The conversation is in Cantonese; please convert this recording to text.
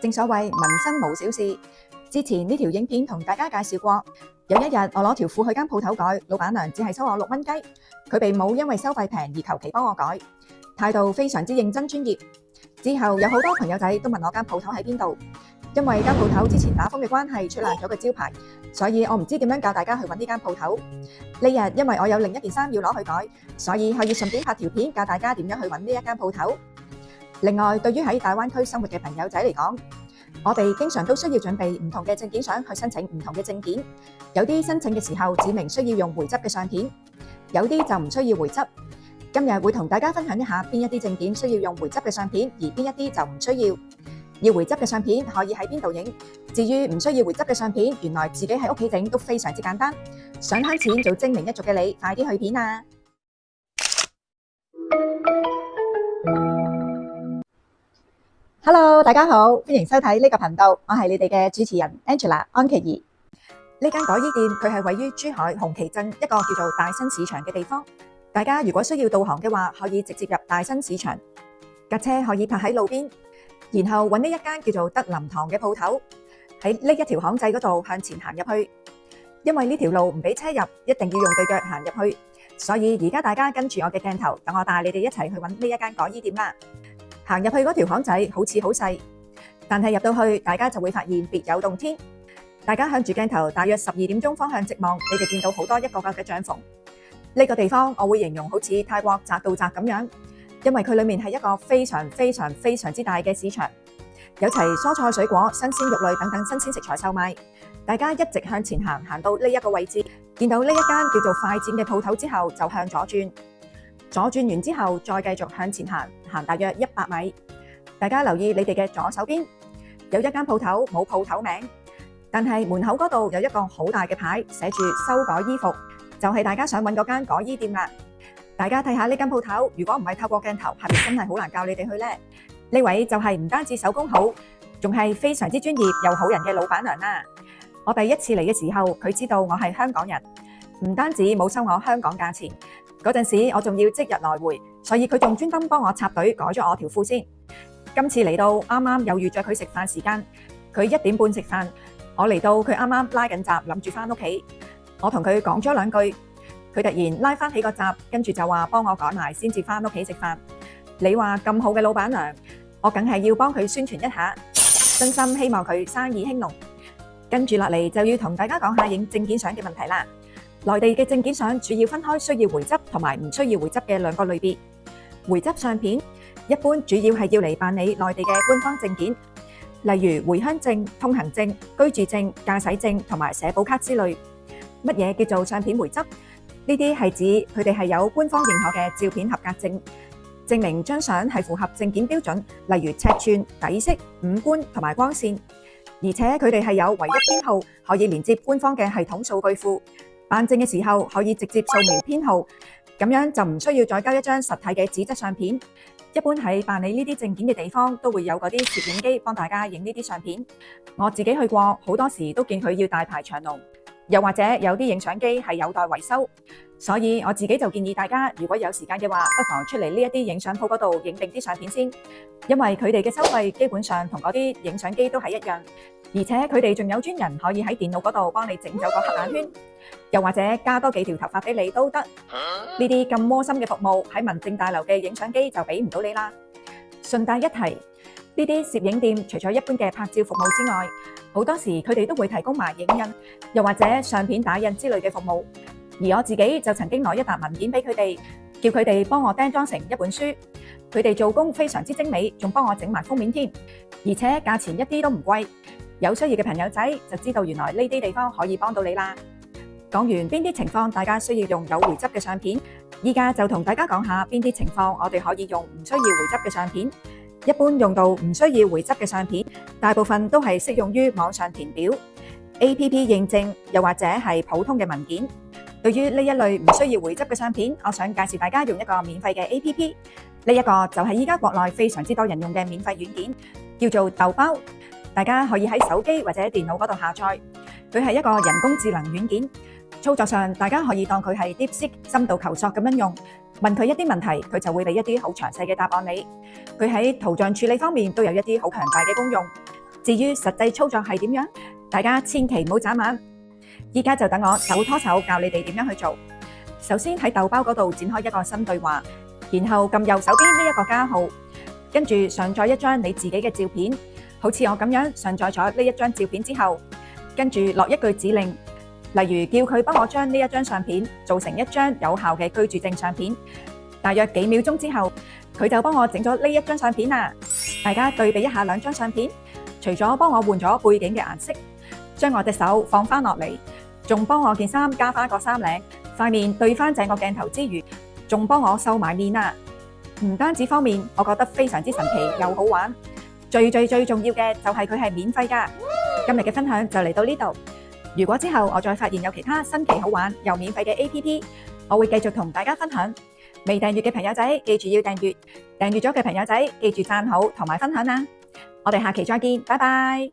正所謂民生無小事，之前呢條影片同大家介紹過，有一日我攞條褲去間鋪頭改，老闆娘只係收我6蚊雞，佢並冇因為收費平而求其幫我改，態度非常之認真專業。之後有好多朋友仔都問我間鋪頭喺邊度，因為間鋪頭之前打風嘅關係出爛咗個招牌，所以我唔知點樣教大家去揾呢間鋪頭。呢日因為我有另一件衫要攞去改，所以可以順便拍條片教大家點樣去揾呢一間鋪頭。另外，對於喺大灣區生活嘅朋友仔嚟講，我哋經常都需要準備唔同嘅證件相去申請唔同嘅證件。有啲申請嘅時候指明需要用回執嘅相片，有啲就唔需要回執。今日會同大家分享一下邊一啲證件需要用回執嘅相片，而邊一啲就唔需要。要回執嘅相片可以喺邊度影？至於唔需要回執嘅相片，原來自己喺屋企整都非常之簡單。想慳錢做精明一族嘅你，快啲去片啊！Hello， 大家好，歡迎收睇呢個頻道，我係你哋嘅主持人 Angela 安琪兒。呢間改衣店佢係位於珠海紅旗鎮一個叫做大新市場嘅地方。大家如果需要導航嘅話，可以直接入大新市場，架車可以泊喺路邊，然後揾呢一間叫做德林堂嘅鋪頭，喺呢一條巷仔嗰度向前行入去。因為呢條路唔俾車入，一定要用對腳行入去，所以而家大家跟住我嘅鏡頭，等我帶你哋一齊去揾呢一間改衣店啦。行入去嗰條巷仔好似好細，但係入到去，大家就會發現別有洞天。大家向住鏡頭大約12點鐘方向直望，你哋見到好多一個個嘅帳篷。呢個地方我會形容好似泰國宅到宅咁樣，因為佢裏面係一個非常之大嘅市場，有齊蔬菜水果、新鮮肉類等等新鮮食材售賣。大家一直向前行，行到呢一個位置，見到呢一間叫做快剪嘅鋪頭之後，就向左轉。左轉完之後，再繼續向前行，行大約100米。大家留意你哋嘅左手邊，有一間鋪頭冇鋪頭名，但係門口嗰度有一個好大嘅牌，寫住修改衣服，就係大家想揾嗰間改衣店啦。大家睇下呢間鋪頭，如果唔係透過鏡頭，係咪真係好難教你哋去呢？呢位就係唔單止手工好，仲係非常之專業又好人嘅老闆娘啦。我第一次嚟嘅時候，佢知道我係香港人，唔單止冇收我香港價錢。嗰陣時我仲要即日來回，所以佢仲專登幫我插隊改咗我條褲先。今次嚟到啱啱又預著佢食飯時間，佢1點半食飯，我嚟到佢啱啱拉緊閘，諗住返屋企。我同佢講咗兩句，佢突然拉返起個閘，跟住就話幫我改埋先至返屋企食飯。你話咁好嘅老闆娘，我梗係要幫佢宣傳一下，真心希望佢生意興隆。跟住落嚟就要同大家講下影證件相嘅問題啦。內地嘅證件相主要分開需要回執同埋唔需要回執嘅兩個類別。回執相片一般主要係要嚟辦理內地嘅官方證件，例如回鄉證、通行證、居住證、駕駛證同埋社保卡之類。乜嘢叫做相片回執？呢啲係指佢哋係有官方認可嘅照片合格證，證明張相係符合證件標準，例如尺寸、底色、五官同埋光線，而且佢哋係有唯一編號，可以連接官方嘅系統數據庫。辦證嘅時候可以直接掃描編號，咁樣就唔需要再交一張實體嘅紙質相片。一般喺辦理呢啲證件嘅地方都會有嗰啲攝影機幫大家影呢啲相片。我自己去過，好多時都見佢要大排長龍，又或者有啲影相機係有待維修，所以我自己就建議大家，如果有時間嘅話，不妨出嚟呢一啲影相鋪嗰度影定啲相片先，因為佢哋嘅收費基本上同嗰啲影相機都係一樣，而且佢哋仲有專人可以喺電腦嗰度幫你整走個黑眼圈，又或者加多幾條頭髮俾你都得。呢啲咁窩心嘅服務喺民政大樓嘅影相機就俾唔到你啦。順帶一提，呢啲攝影店除咗一般嘅拍照服務之外，好多時佢哋都會提供埋影印，又或者相片打印之類嘅服務。而我自己就曾經攞一沓文件俾佢哋，叫佢哋幫我釘裝成一本書。佢哋做工非常之精美，仲幫我整埋封面添，而且價錢一啲都唔貴。有需要嘅朋友仔就知道原來呢啲地方可以幫到你啦。講完邊啲情況大家需要用有回執嘅相片，依家就同大家講下邊啲情況我哋可以用唔需要回執嘅相片。一般用到唔需要回執嘅相片，大部分都係適用於網上填表、APP 認證，又或者係普通嘅文件。對於呢一類唔需要回執嘅相片，我想介紹大家用一個免費嘅 APP。呢一個就係依家國內非常之多人用嘅免費軟件，叫做豆包。大家可以喺手機或者電腦嗰度下載，佢係一個人工智能軟件。操作上，大家可以當佢係 DeepSeek 深度求索咁樣用，問佢一啲問題，佢就會俾一啲好詳細嘅答案你。佢喺圖像處理方面都有一啲好強大嘅功用，至於實際操作係點樣，大家千祈唔好眨眼。依家就等我手拖手教你哋點樣去做。首先喺豆包嗰度展開一個新對話，然後撳右手邊呢一個加號，跟住上載一張你自己嘅照片，好似我咁樣上載咗呢一張照片之後，跟住落一句指令，例如叫佢幫我將呢一張相片做成一張有效嘅居住證相片。大約幾秒鐘之後，佢就幫我整咗呢一張相片啦。大家對比一下兩張相片，除咗幫我換咗背景嘅顏色，將我隻手放翻落嚟，仲幫我件衫加翻個衫領，塊面對翻正個鏡頭之餘，仲幫我收埋面啊！唔單止方面，我覺得非常之神奇又好玩。最重要嘅就係佢係免費㗎。今日嘅分享就嚟到呢度。如果之後我再發現有其他新奇好玩又免費嘅 APP，我會繼續同大家分享。未訂閱嘅朋友仔記住要訂閱，訂閱咗嘅朋友仔記住讚好同埋分享啦。我哋下期再見，拜拜。